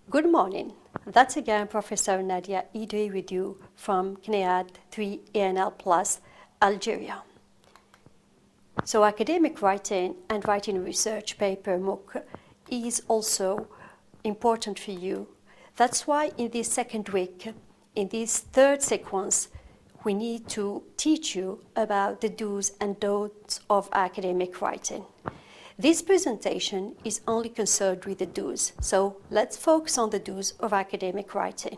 Good morning. That's again Professor Nadia idri with you from CNEAD 3 ENL Plus, Algeria. So academic writing and writing research paper MOOC is also important for you. That's why in this second week, in this third sequence, we need to teach you about the do's and don'ts of academic writing. This presentation is only concerned with the do's, so let's focus on the do's of academic writing.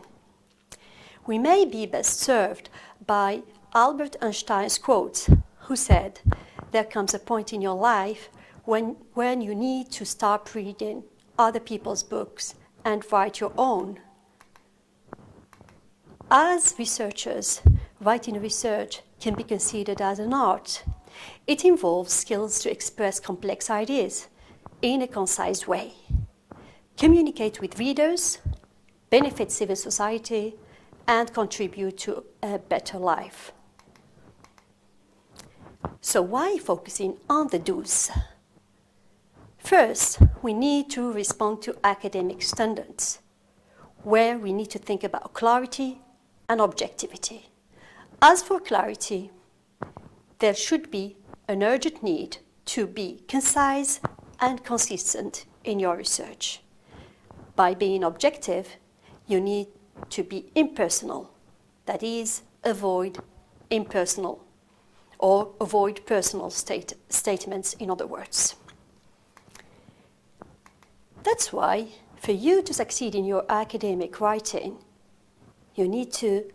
We may be best served by Albert Einstein's quote, who said, "There comes a point in your life when you need to stop reading other people's books and write your own." As researchers, writing research can be considered as an art. It involves skills to express complex ideas in a concise way, communicate with readers, benefit civil society, and contribute to a better life. So why focusing on the do's? First, we need to respond to academic standards, where we need to think about clarity and objectivity. As for clarity, there should be an urgent need to be concise and consistent in your research. By being objective, you need to be impersonal, that is, avoid impersonal or avoid personal statements, in other words. That's why, for you to succeed in your academic writing, you need to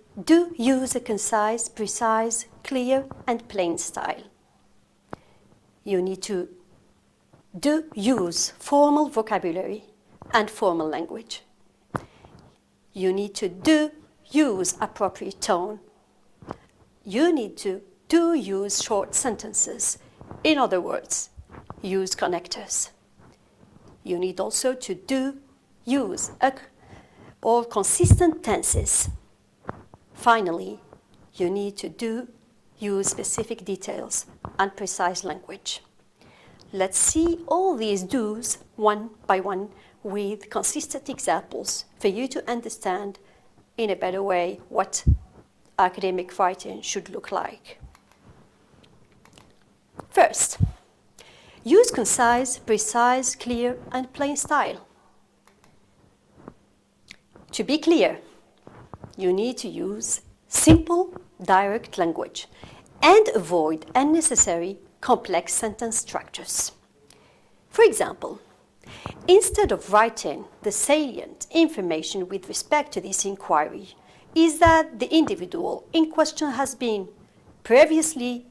use a concise, precise, clear, and plain style. You need to use formal vocabulary and formal language. You need to use appropriate tone. You need to use short sentences. In other words, use connectors. You need also to use consistent tenses. Finally, you need to use specific details and precise language. Let's see all these do's one by one with consistent examples for you to understand in a better way what academic writing should look like. First, use concise, precise, clear, and plain style. To be clear, you need to use simple, direct language and avoid unnecessary complex sentence structures. For example, instead of writing the salient information with respect to this inquiry is that the individual in question has been previously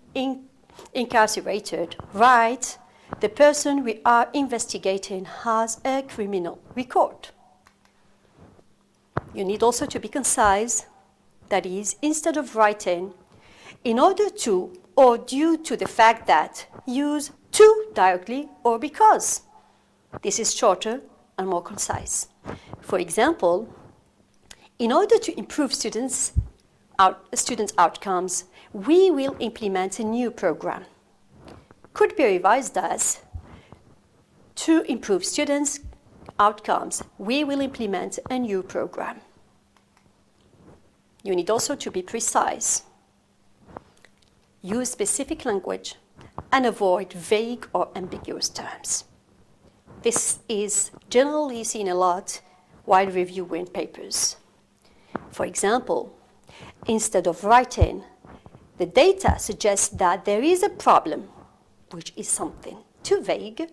incarcerated, write, "The person we are investigating has a criminal record." You need also to be concise, that is, instead of writing, "in order to" or "due to the fact that," use "to" directly or "because." This is shorter and more concise. For example, "in order to improve students' outcomes, we will implement a new program." Could be revised as, "to improve students' outcomes, we will implement a new program." You need also to be precise. Use specific language and avoid vague or ambiguous terms. This is generally seen a lot while reviewing papers. For example, instead of writing, "the data suggests that there is a problem," which is something too vague,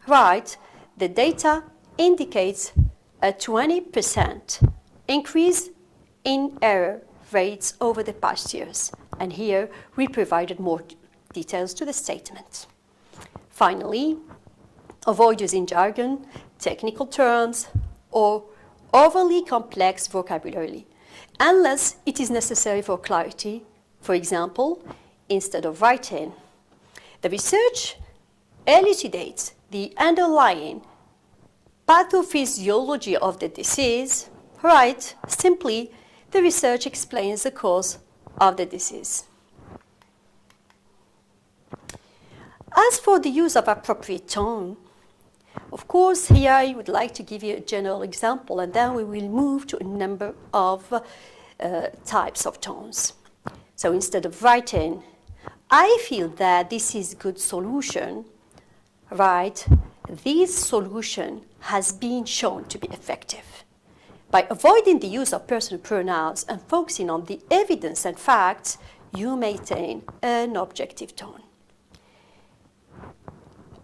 write, "the data indicates a 20% increase in error rates over the past years." And here we provided more details to the statement. Finally, avoid using jargon, technical terms, or overly complex vocabulary, unless it is necessary for clarity. For example, instead of writing, "the research elucidates the underlying pathophysiology of the disease," write simply, "the research explains the cause of the disease." As for the use of appropriate tone, Of course, here I would like to give you a general example, and then we will move to a number of types of tones. So instead of writing, I feel that this is a good solution, right? This solution has been shown to be effective. By avoiding the use of personal pronouns and focusing on the evidence and facts, you maintain an objective tone.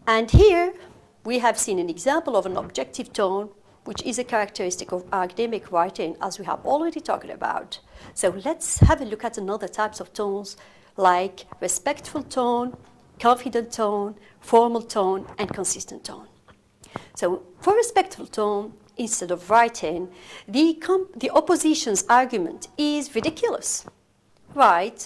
And here we have seen an example of an objective tone, which is a characteristic of academic writing, as we have already talked about. So let's have a look at another types of tones, like respectful tone, confident tone, formal tone, and consistent tone. So for respectful tone, instead of writing, the opposition's argument is ridiculous, right?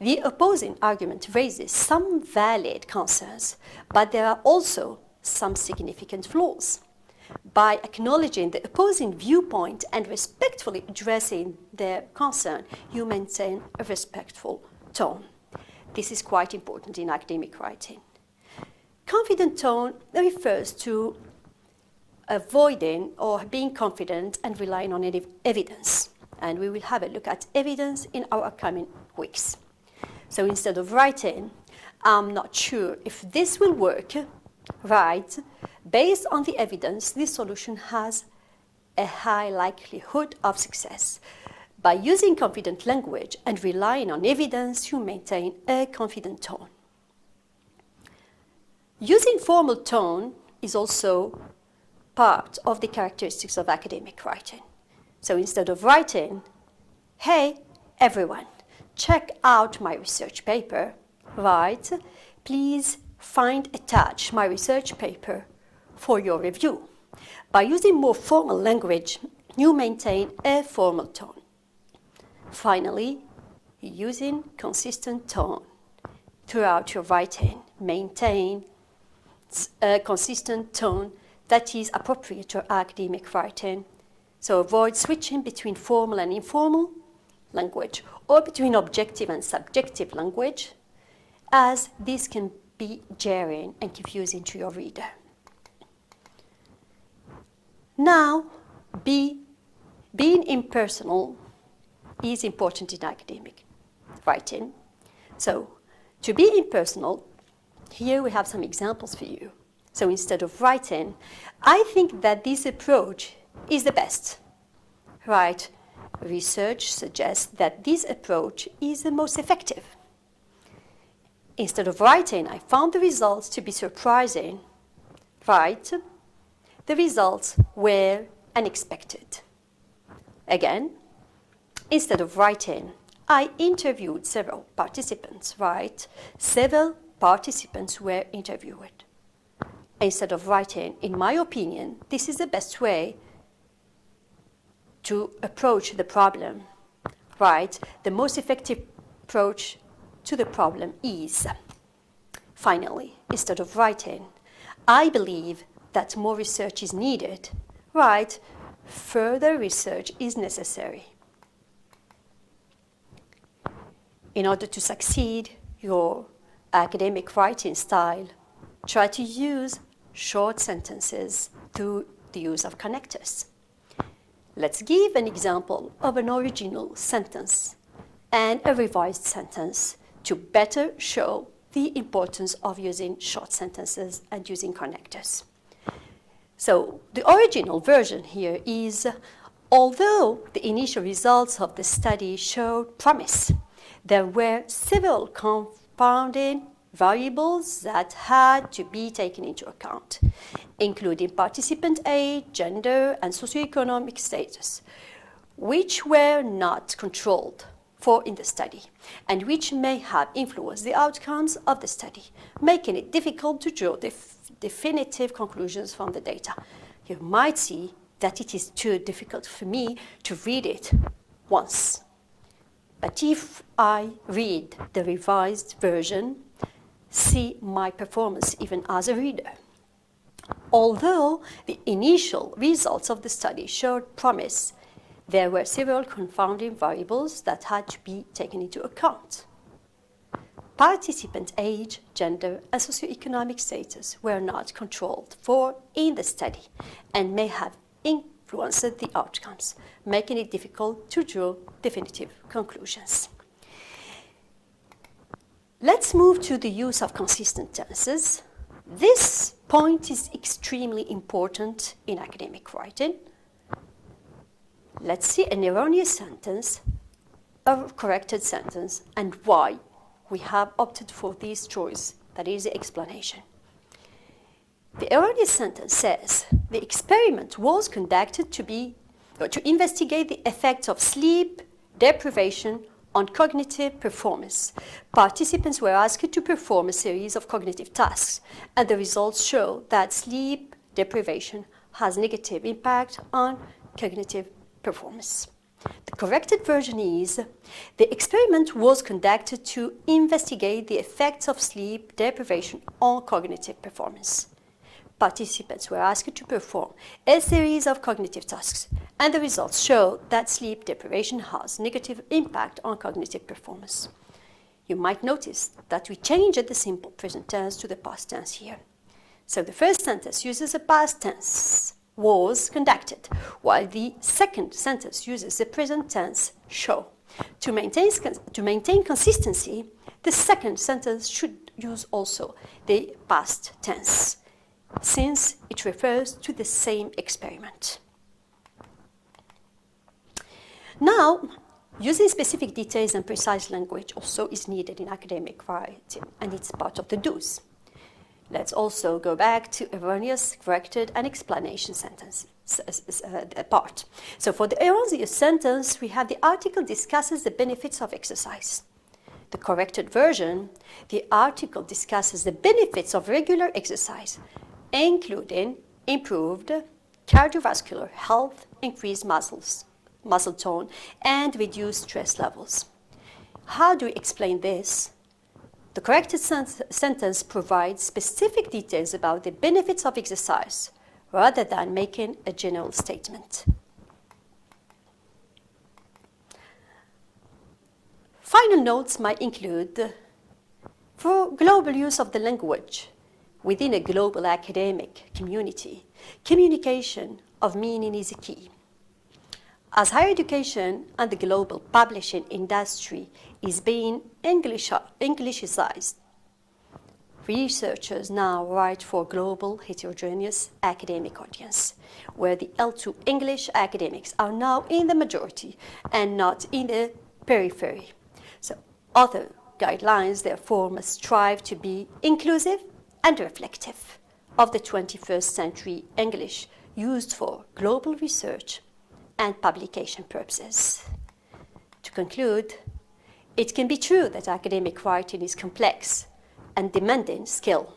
The opposing argument raises some valid concerns, but there are also some significant flaws. By acknowledging the opposing viewpoint and respectfully addressing their concern, you maintain a respectful tone. This is quite important in academic writing. Confident tone refers to avoiding or being confident and relying on evidence. And we will have a look at evidence in our upcoming weeks. So instead of writing, I'm not sure if this will work, right? Based on the evidence, this solution has a high likelihood of success. By using confident language and relying on evidence, you maintain a confident tone. Using formal tone is also part of the characteristics of academic writing. So instead of writing, hey, everyone, check out my research paper, right? Please find attached my research paper for your review. By using more formal language, you maintain a formal tone. Finally, using consistent tone throughout your writing, maintain a consistent tone that is appropriate to academic writing. So avoid switching between formal and informal language or between objective and subjective language, as this can be jarring and confusing to your reader. Now, being impersonal is important in academic writing. So, to be impersonal, here we have some examples for you. So instead of writing, I think that this approach is the best, right? Research suggests that this approach is the most effective. Instead of writing, I found the results to be surprising, right? The results were unexpected. Again, instead of writing, I interviewed several participants, right? Several participants were interviewed. Instead of writing, in my opinion, this is the best way to approach the problem, right? The most effective approach to the problem is, finally, instead of writing, I believe that more research is needed, right? Further research is necessary. In order to succeed your academic writing style, try to use short sentences through the use of connectors. Let's give an example of an original sentence and a revised sentence to better show the importance of using short sentences and using connectors. So the original version here is, although the initial results of the study showed promise, there were several confounding variables that had to be taken into account, including participant age, gender, and socioeconomic status, which were not controlled for in the study, and which may have influenced the outcomes of the study, making it difficult to draw definitive conclusions from the data. You might see that it is too difficult for me to read it once. But if I read the revised version, see my performance even as a reader. Although the initial results of the study showed promise, there were several confounding variables that had to be taken into account. participant age, gender, and socioeconomic status were not controlled for in the study and may have influenced the outcomes, making it difficult to draw definitive conclusions. Let's move to the use of consistent tenses. This point is extremely important in academic writing. Let's see an erroneous sentence, a corrected sentence, and why we have opted for this choice. That is the explanation. The erroneous sentence says, the experiment was conducted to investigate the effects of sleep deprivation on cognitive performance. Participants were asked to perform a series of cognitive tasks, and the results show that sleep deprivation has negative impact on cognitive performance. The corrected version is, the experiment was conducted to investigate the effects of sleep deprivation on cognitive performance. Participants were asked to perform a series of cognitive tasks, and the results show that sleep deprivation has negative impact on cognitive performance. You might notice that we changed the simple present tense to the past tense here. So the first sentence uses the past tense, was conducted, while the second sentence uses the present tense, show. To maintain consistency, the second sentence should use also the past tense, since it refers to the same experiment. Now, using specific details and precise language also is needed in academic writing, and it's part of the do's. Let's also go back to erroneous, corrected, and explanation sentence part. So for the erroneous sentence, we have the article discusses the benefits of exercise. The corrected version, the article discusses the benefits of regular exercise, including improved cardiovascular health, increased muscle tone, and reduced stress levels. How do we explain this? The corrected sentence provides specific details about the benefits of exercise rather than making a general statement. Final notes might include, for global use of the language within a global academic community, communication of meaning is a key. As higher education and the global publishing industry is being Englishized, researchers now write for global heterogeneous academic audience, where the L2 English academics are now in the majority and not in the periphery. So other guidelines, therefore, must strive to be inclusive and reflective of the 21st century English used for global research and publication purposes. To conclude, it can be true that academic writing is complex and demanding skill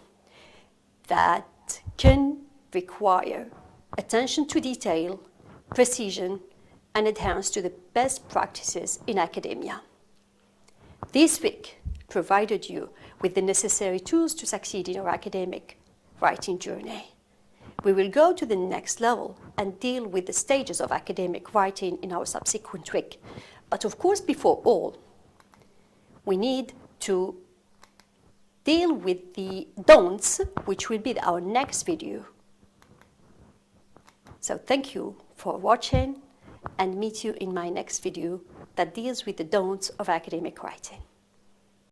that can require attention to detail, precision, and adherence to the best practices in academia. This week provided you with the necessary tools to succeed in our academic writing journey. We will go to the next level and deal with the stages of academic writing in our subsequent week. But of course, before all, we need to deal with the don'ts, which will be our next video. So thank you for watching, and meet you in my next video that deals with the don'ts of academic writing.